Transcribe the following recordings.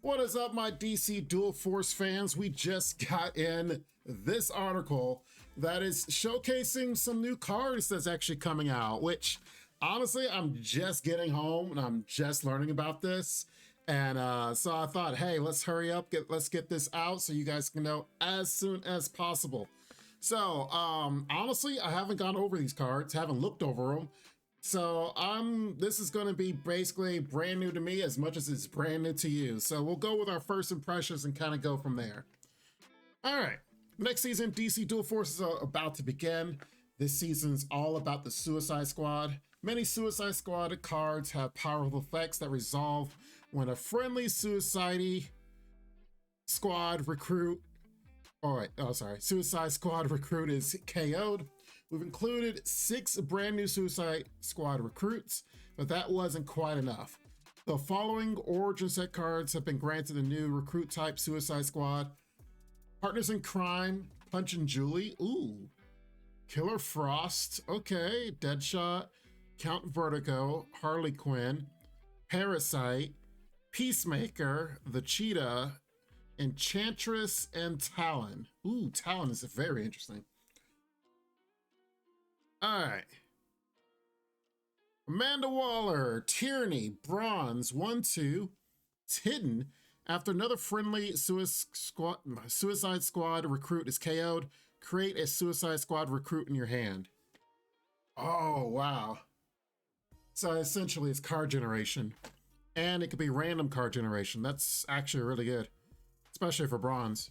What is up, my DC Dual Force fans? We just got in this article that is showcasing some new cards that's actually coming out, which honestly, I'm just getting home and I'm just learning about this. And so I thought, hey, let's hurry up, let's get this out so you guys can know as soon as possible. So honestly, I haven't gone over these cards, haven't looked over them. So this is going to be basically brand new to me as much as it's brand new to you. So we'll go with our first impressions and kind of go from there. All right, next season, DC Dual Force is about to begin. This season's all about the Suicide Squad. Many Suicide Squad cards have powerful effects that resolve when a friendly Suicide Squad recruit Suicide Squad recruit is KO'd. We've included 6 brand new Suicide Squad recruits, but that wasn't quite enough. The following Origin set cards have been granted a new recruit type Suicide Squad. Partners in Crime, Punch and Julie, ooh. Killer Frost, okay. Deadshot, Count Vertigo, Harley Quinn, Parasite, Peacemaker, the Cheetah, Enchantress, and Talon. Ooh, Talon is very interesting. All right. Amanda Waller, Tyranny, Bronze, 1-2. It's hidden after another friendly Suicide Squad recruit is KO'd. Create a Suicide Squad recruit in your hand. Oh, wow. So essentially it's card generation. And it could be random card generation. That's actually really good, especially for Bronze.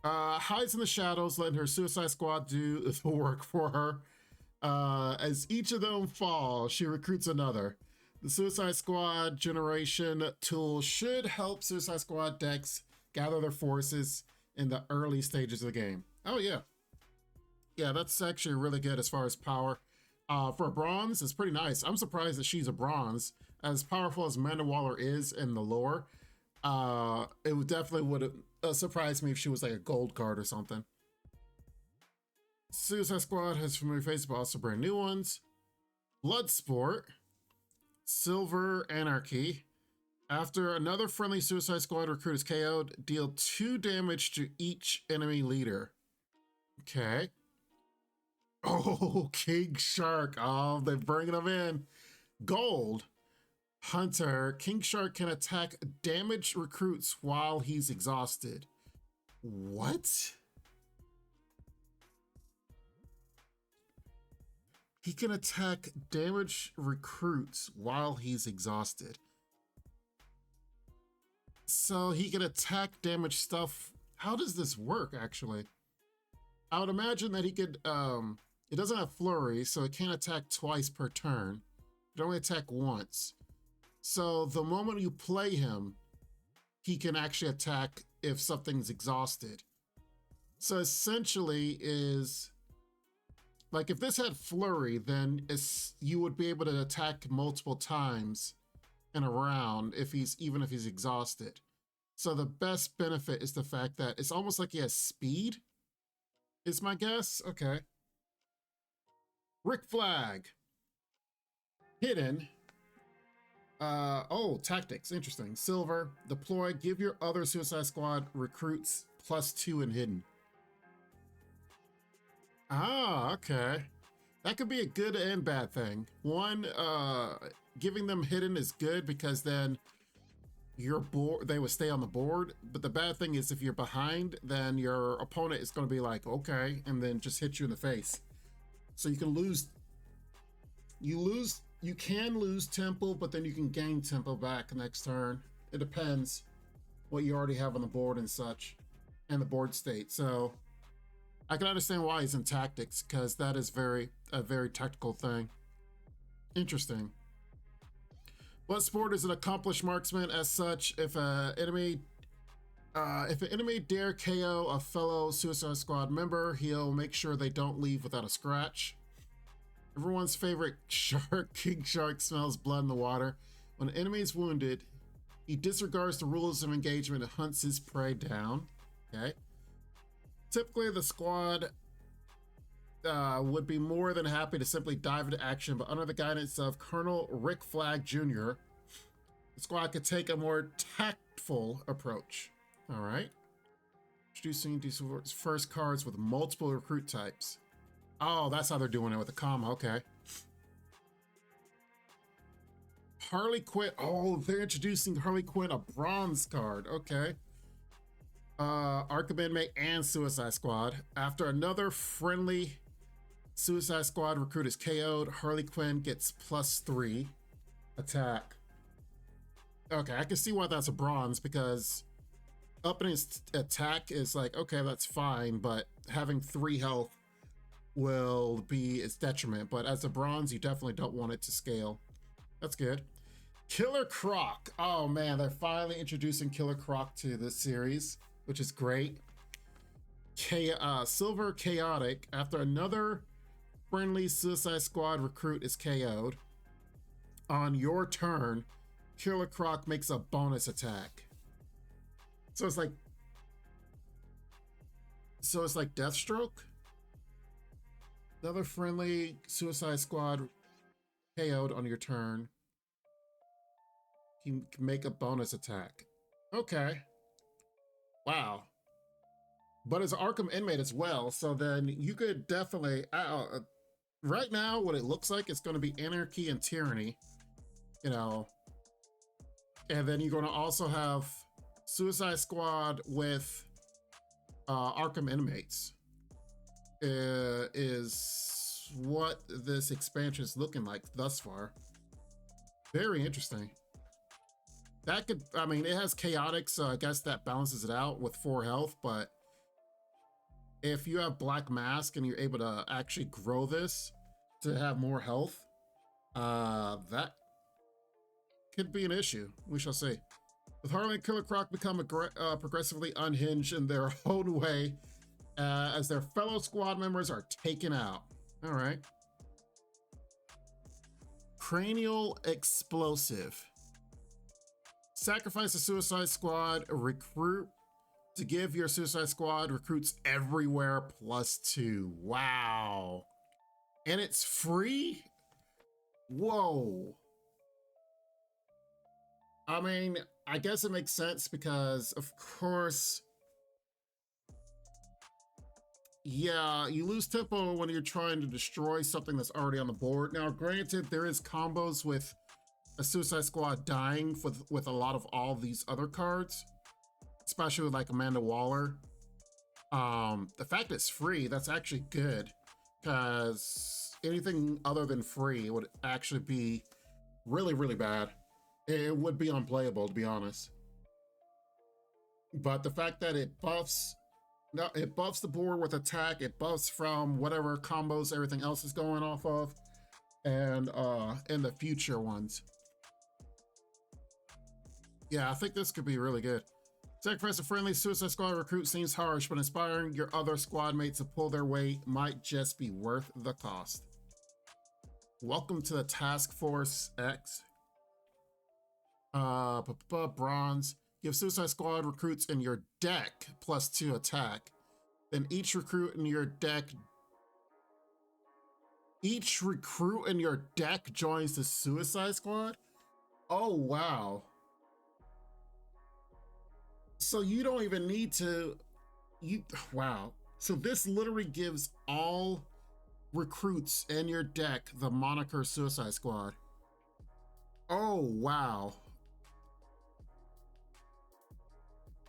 Hides in the shadows, letting her Suicide Squad do the work for her. As each of them fall, she recruits another. The Suicide Squad generation tool should help Suicide Squad decks gather their forces in the early stages of the game. Oh yeah. Yeah, that's actually really good as far as power. For a Bronze, it's pretty nice. I'm surprised that she's a Bronze. As powerful as Amanda Waller is in the lore, it would definitely surprise me if she was like a gold card or something. Suicide Squad has familiar faces, but also brand new ones. Bloodsport, Silver Anarchy. After another friendly Suicide Squad recruit is KO'd, deal 2 damage to each enemy leader. Okay. Oh, King Shark. Oh, they're bringing them in. Gold. Hunter. King Shark can attack damaged recruits while he's exhausted. What? He can attack damaged recruits while he's exhausted. So he can attack damaged stuff. How does this work, actually? I would imagine that he could, it doesn't have flurry, so it can't attack twice per turn. It only attack once. So the moment you play him, he can actually attack if something's exhausted. So essentially is, like if this had flurry, then you would be able to attack multiple times in a round even if he's exhausted. So the best benefit is the fact that it's almost like he has speed, is my guess. Okay. Rick Flag. Hidden. Oh, tactics, interesting. Silver, deploy, give your other Suicide Squad recruits +2 in hidden. Ah, okay. That could be a good and bad thing. One, giving them hidden is good because then they will stay on the board. But the bad thing is if you're behind, then your opponent is going to be like, okay, and then just hit you in the face. So you can lose. You can lose tempo, but then you can gain tempo back next turn. It depends what you already have on the board and such, and the board state. So I can understand why he's in tactics, because that is a very tactical thing. Interesting. Bloodsport is an accomplished marksman. As such, if an enemy dare KO a fellow Suicide Squad member, he'll make sure they don't leave without a scratch. Everyone's favorite shark, King Shark, smells blood in the water. When an enemy is wounded, he disregards the rules of engagement and hunts his prey down. Okay. Typically, the squad would be more than happy to simply dive into action, but under the guidance of Colonel Rick Flag Jr., the squad could take a more impactful approach. All right. Introducing these first cards with multiple recruit types. Oh, that's how they're doing it with the comma. Okay. Harley Quinn. Oh, they're introducing Harley Quinn, a bronze card. Okay. Arkham Inmate and Suicide Squad. After another friendly Suicide Squad recruit is KO'd, Harley Quinn gets +3 attack. Okay, I can see why that's a bronze, because upping his attack is like, okay, that's fine, but having 3 health will be its detriment. But as a bronze, you definitely don't want it to scale. That's good. Killer Croc. Oh man, they're finally introducing Killer Croc to this series, which is great. Silver Chaotic. After another friendly Suicide Squad recruit is KO'd, on your turn, Killer Croc makes a bonus attack. So it's like Deathstroke. Another friendly Suicide Squad KO'd on your turn, you can make a bonus attack. Okay. Wow. But it's an Arkham Inmate as well, so then you could definitely... right now, what it looks like, it's going to be Anarchy and Tyranny, you know. And then you're going to also have Suicide Squad with Arkham Inmates. Is what this expansion is looking like thus far. Very interesting. That could, I mean, it has Chaotic, so I guess that balances it out with 4 health, but if you have Black Mask and you're able to actually grow this to have more health, that could be an issue. We shall see. With Harley and Killer Croc become progressively unhinged in their own way as their fellow squad members are taken out. All right. Cranial Explosive. Sacrifice a Suicide Squad recruit to give your Suicide Squad recruits everywhere +2. Wow. And it's free? Whoa. I mean, I guess it makes sense because, of course, yeah, you lose tempo when you're trying to destroy something that's already on the board. Now, granted, there is combos with a Suicide Squad dying with a lot of all these other cards, especially with like Amanda Waller. The fact it's free, that's actually good, because anything other than free would actually be really, really bad. It would be unplayable, to be honest. But the fact that it buffs the board with attack, it buffs from whatever combos everything else is going off of, and in the future ones. Yeah, I think this could be really good. Sacrifice a friendly Suicide Squad recruit seems harsh, but inspiring your other squad mates to pull their weight might just be worth the cost. Welcome to the Task Force X. Bronze. Give Suicide Squad recruits in your deck +2 attack. Then each recruit in your deck joins the Suicide Squad? Oh, wow. So you don't even need to, wow. So this literally gives all recruits in your deck the moniker Suicide Squad. Oh, wow.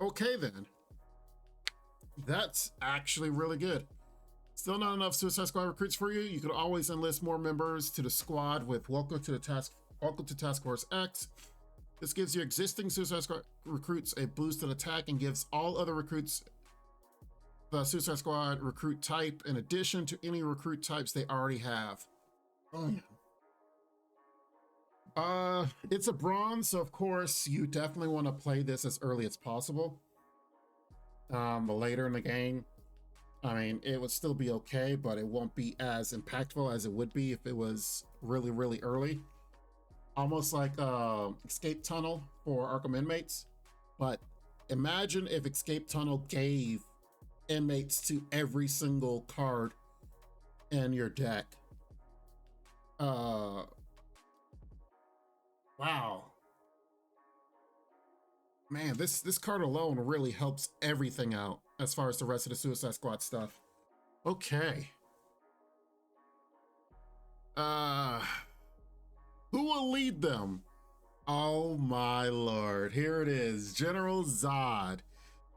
Okay then. That's actually really good. Still not enough Suicide Squad recruits for you? You can always enlist more members to the squad with Welcome to Task Force X. This gives your existing Suicide Squad recruits a boosted attack and gives all other recruits the Suicide Squad recruit type in addition to any recruit types they already have. Oh, yeah. It's a bronze, so of course you definitely want to play this as early as possible. But later in the game, I mean, it would still be okay, but it won't be as impactful as it would be if it was really, really early. Almost like Escape Tunnel for Arkham Inmates. But imagine if Escape Tunnel gave inmates to every single card in your deck. Wow. Man, this card alone really helps everything out as far as the rest of the Suicide Squad stuff. Okay. Who will lead them? Oh my lord, here it is, General Zod.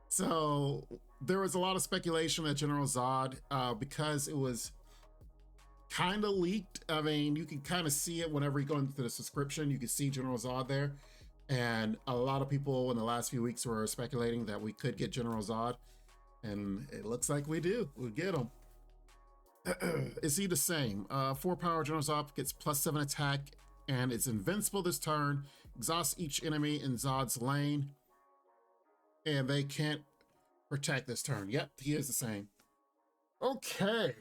So there was a lot of speculation that General Zod, because it was kind of leaked. I mean, you can kind of see it whenever you go into the subscription, you can see General Zod there. And a lot of people in the last few weeks were speculating that we could get General Zod. And it looks like we do. We'll get him. Is he the same? 4 power General Zod gets +7 attack and it's invincible this turn. Exhausts each enemy in Zod's lane. And they can't protect this turn. Yep, he is the same. Okay.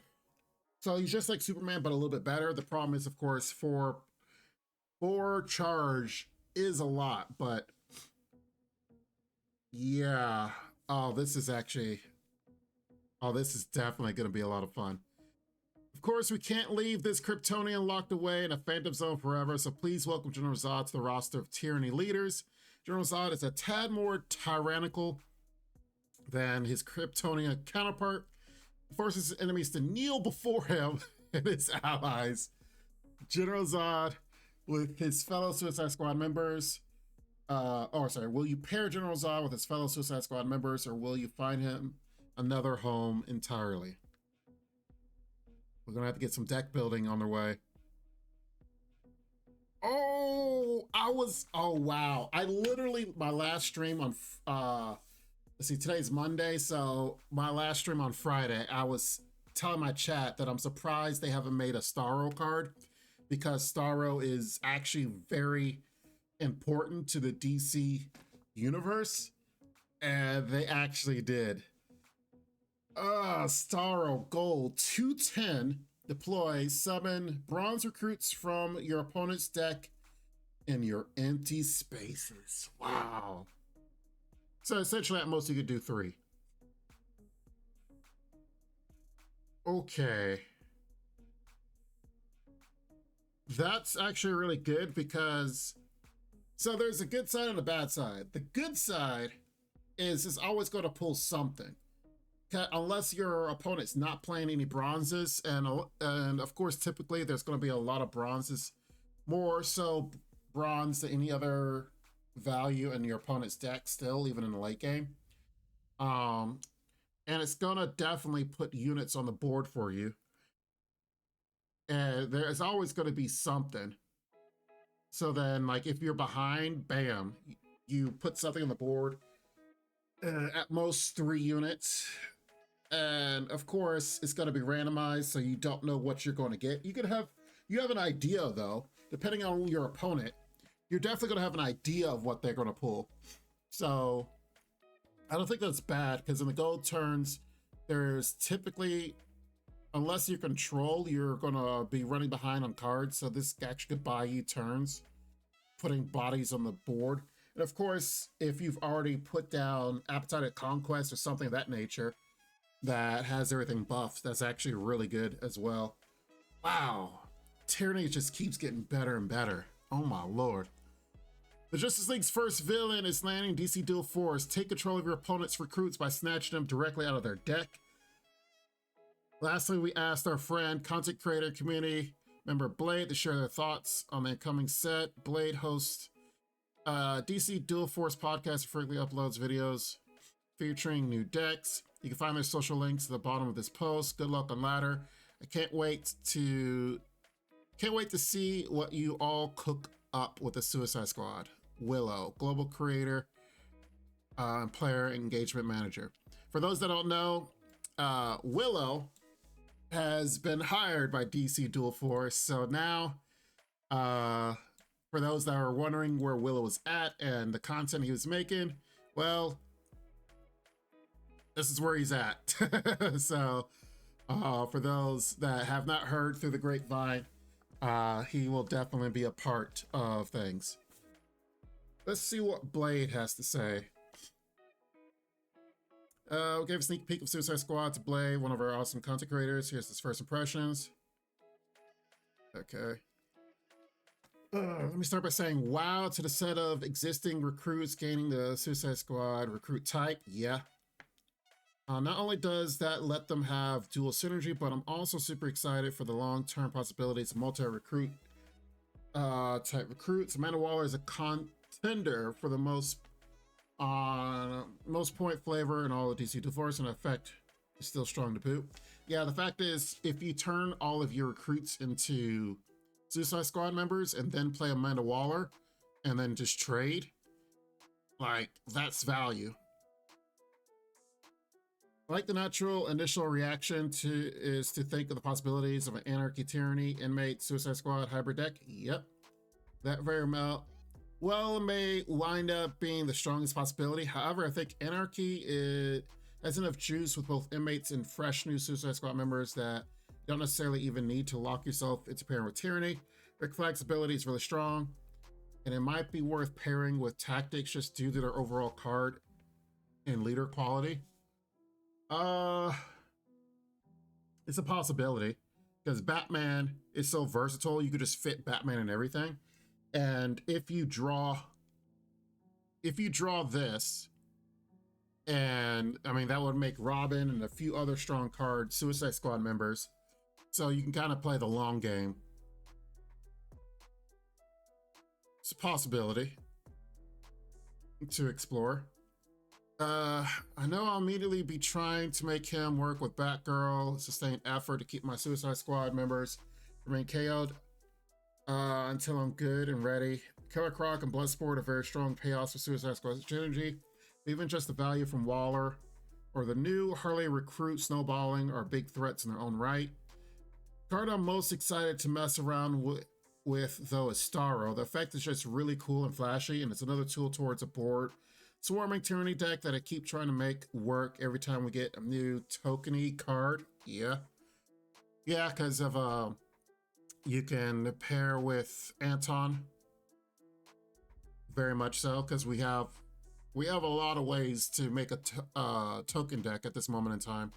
So he's just like Superman, but a little bit better. The problem is, of course, for charge is a lot, but yeah. Oh, this is definitely going to be a lot of fun. Of course, we can't leave this Kryptonian locked away in a Phantom Zone forever, so please welcome General Zod to the roster of Tyranny leaders. General Zod is a tad more tyrannical than his Kryptonian counterpart. He forces his enemies to kneel before him and his allies. General Zod with his fellow Suicide Squad members. Will you pair General Zod with his fellow Suicide Squad members, or will you find him another home entirely? We're gonna have to get some deck building on their way. Oh, wow. I literally, my last stream on, let's see, today's Monday, so my last stream on Friday, I was telling my chat that I'm surprised they haven't made a Starro card, because Starro is actually very important to the DC universe, and they actually did. Starro Gold 210. Deploy, summon bronze recruits from your opponent's deck in your empty spaces. Wow. So essentially at most you could do 3. Okay. That's actually really good because, so there's a good side and a bad side. The good side is it's always going to pull something. Unless your opponent's not playing any bronzes, and of course typically there's going to be a lot of bronzes, more so bronze than any other value in your opponent's deck still, even in the late game. And it's going to definitely put units on the board for you, and there's always going to be something. So then, like, if you're behind, bam, you put something on the board, at most 3 units. And of course, it's going to be randomized, so you don't know what you're going to get. You have an idea though, depending on your opponent. You're definitely going to have an idea of what they're going to pull. So I don't think that's bad, because in the gold turns, there's typically, unless you control, you're going to be running behind on cards. So this actually could buy you turns, putting bodies on the board. And of course, if you've already put down Appetite at Conquest or something of that nature that has everything buffed, that's actually really good as well. Wow. Tyranny just keeps getting better and better. Oh my lord. The Justice League's first villain is landing DC Dual Force. Take control of your opponent's recruits by snatching them directly out of their deck. Lastly, we asked our friend, content creator, community member Blade to share their thoughts on the incoming set. Blade hosts DC Dual Force podcast, frequently uploads videos featuring new decks. You can find their social links at the bottom of this post. Good luck on ladder. I can't wait to see what you all cook up with the Suicide Squad. Willow, global creator and player engagement manager. For those that don't know, Willow has been hired by DC Dual Force. So now, for those that are wondering where Willow was at and the content he was making, well, this is where he's at. So for those that have not heard through the grapevine, he will definitely be a part of things. Let's see what Blade has to say. We gave a sneak peek of Suicide Squad to Blade, one of our awesome content creators. Here's his first impressions. Okay. Let me start by saying wow to the set of existing recruits gaining the Suicide Squad recruit type. Yeah. Not only does that let them have dual synergy, but I'm also super excited for the long-term possibilities of multi-recruit type recruits. Amanda Waller is a contender for the most point flavor in all of DC Divorce, and effect is still strong to boot. Yeah, the fact is, if you turn all of your recruits into Suicide Squad members and then play Amanda Waller and then just trade, like, that's value. Like the natural initial reaction is to think of the possibilities of an Anarchy, Tyranny, Inmate, Suicide Squad hybrid deck. Yep. That very well may wind up being the strongest possibility. However, I think Anarchy has enough juice with both inmates and fresh new Suicide Squad members that you don't necessarily even need to lock yourself into pairing with Tyranny. Rick Flag's ability is really strong, and it might be worth pairing with Tactics just due to their overall card and leader quality. It's a possibility because Batman is so versatile. You could just fit Batman in everything. And if you draw this, and I mean, that would make Robin and a few other strong card Suicide Squad members. So you can kind of play the long game. It's a possibility to explore. I know I'll immediately be trying to make him work with Batgirl, sustained effort to keep my Suicide Squad members remain KO'd until I'm good and ready. Killer Croc and Bloodsport are very strong payoffs for Suicide Squad synergy. Even just the value from Waller or the new Harley recruit snowballing are big threats in their own right. Card I'm most excited to mess around with though is Starro. The effect is just really cool and flashy, and it's another tool towards a board swarming Tyranny deck that I keep trying to make work every time we get a new tokeny card. Yeah, because of you can pair with Anton. Very much so, because we have a lot of ways to make a token deck at this moment in time.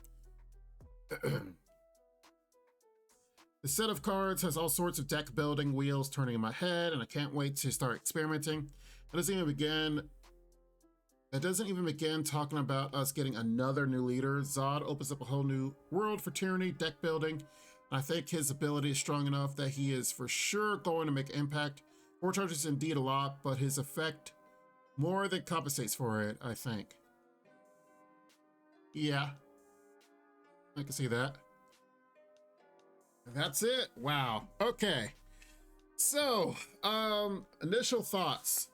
The set of cards has all sorts of deck building wheels turning in my head, and I can't wait to start experimenting. It doesn't even begin talking about us getting another new leader. Zod opens up a whole new world for Tyranny, deck building. I think his ability is strong enough that he is for sure going to make impact. 4 charges indeed a lot, but his effect more than compensates for it, I think. Yeah, I can see that. And that's it. Wow. Okay. So, initial thoughts.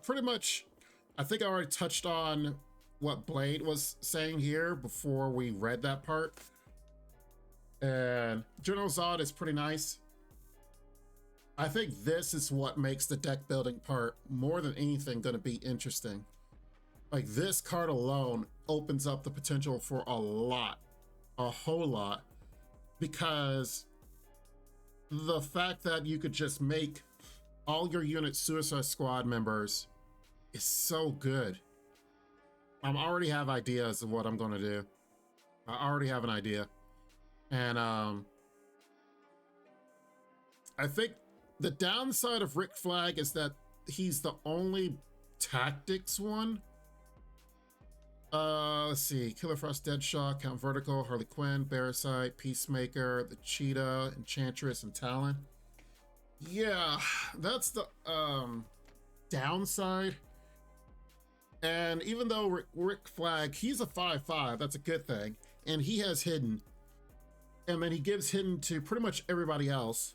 Pretty much, I think I already touched on what Blade was saying here before we read that part. And General Zod is pretty nice. I think this is what makes the deck building part more than anything going to be interesting. Like, this card alone opens up the potential for a whole lot, because the fact that you could just make all your unit Suicide Squad members is so good. I already have ideas of what I'm going to do. I already have an idea. And I think the downside of Rick Flag is that he's the only Tactics one. Let's see. Killer Frost, Deadshot, Count Vertical, Harley Quinn, Parasite, Peacemaker, the Cheetah, Enchantress, and Talon. Yeah, that's the downside. And even though Rick Flag, he's a 5/5, that's a good thing. And he has Hidden. And then he gives Hidden to pretty much everybody else.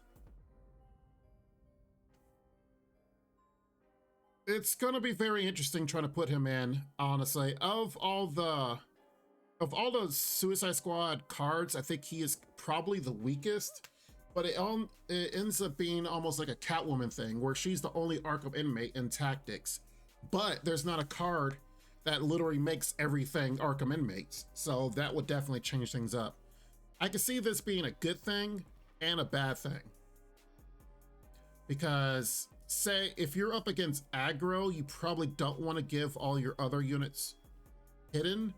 It's gonna be very interesting trying to put him in, honestly. Of all the Suicide Squad cards, I think he is probably the weakest. But it ends up being almost like a Catwoman thing, where she's the only Arkham inmate in Tactics. But there's not a card that literally makes everything Arkham inmates. So that would definitely change things up. I can see this being a good thing and a bad thing. Because, say, if you're up against aggro, you probably don't want to give all your other units Hidden.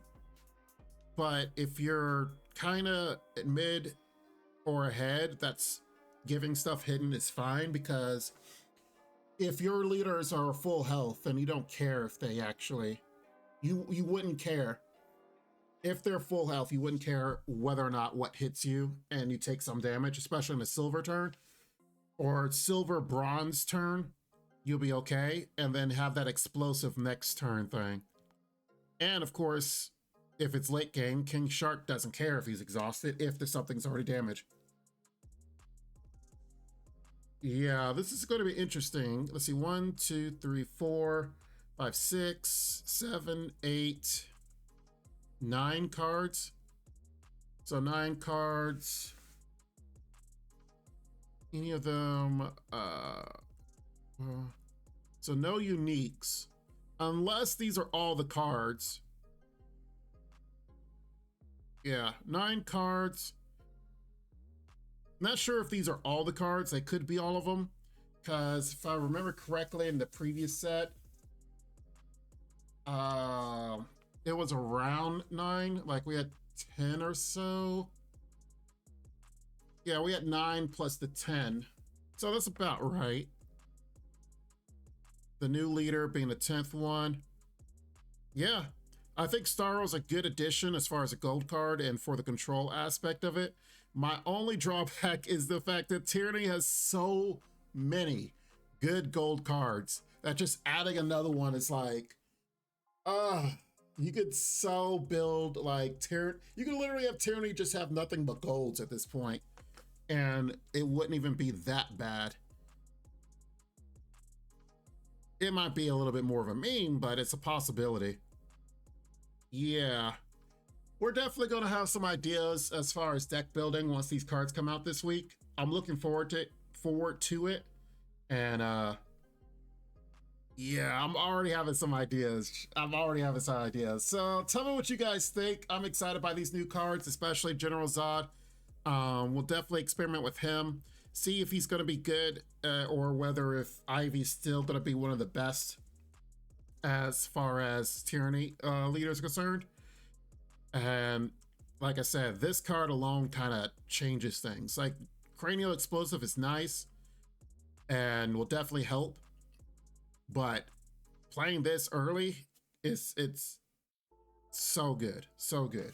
But if you're kind of mid or ahead, that's giving stuff Hidden is fine, because if your leaders are full health, then you don't care if they actually, you wouldn't care. If they're full health, you wouldn't care whether or not what hits you and you take some damage, especially in a silver turn or silver bronze turn, you'll be okay. And then have that explosive next turn thing. And of course, if it's late game, King Shark doesn't care if he's exhausted, if there's something's already damaged. Yeah, this is going to be interesting. Let's see, 1, 2, 3, 4, 5, 6, 7, 8, 9 cards. So 9 cards. Any of them, so no uniques, unless these are all the cards. Yeah, 9 cards. Not sure if these are all the cards. They could be all of them, because if I remember correctly in the previous set, it was around 9. Like we had 10 or so. Yeah, we had 9 plus the 10. So that's about right. The new leader being the 10th one. Yeah, I think Starro's a good addition as far as a gold card and for the control aspect of it. My only drawback is the fact that Tyranny has so many good gold cards that just adding another one is like, you could so build like Tyranny. You could literally have Tyranny just have nothing but golds at this point, and it wouldn't even be that bad. It might be a little bit more of a meme, but it's a possibility. Yeah. We're definitely going to have some ideas as far as deck building once these cards come out this week. I'm looking forward to it. And yeah, I'm already having some ideas. So tell me what you guys think. I'm excited by these new cards, especially General Zod. We'll definitely experiment with him, see if he's going to be good, or whether if Ivy's still going to be one of the best as far as Tyranny leaders are concerned. And like I said, this card alone kind of changes things. Like Cranial Explosive is nice and will definitely help, but playing this early it's so good, so good.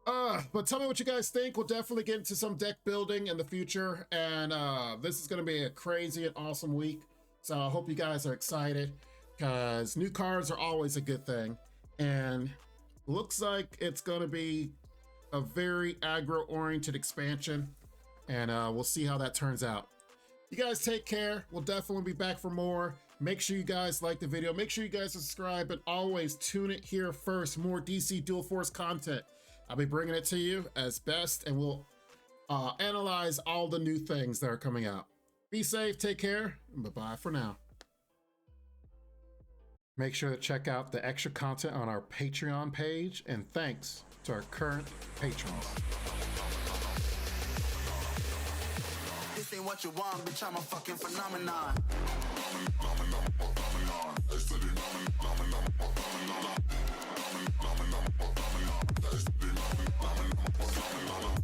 But tell me what you guys think. We'll definitely get into some deck building in the future, and this is going to be a crazy and awesome week. So I hope you guys are excited, because new cards are always a good thing, and looks like it's going to be a very aggro-oriented expansion, and we'll see how that turns out. You guys take care. We'll definitely be back for more. Make sure you guys like the video. Make sure you guys subscribe, and always tune it here first. More DC Dual Force content. I'll be bringing it to you as best, and we'll analyze all the new things that are coming out. Be safe, take care, and bye-bye for now. Make sure to check out the extra content on our Patreon page, and thanks to our current patrons. This ain't what you want, bitch, I'm a fucking phenomenon.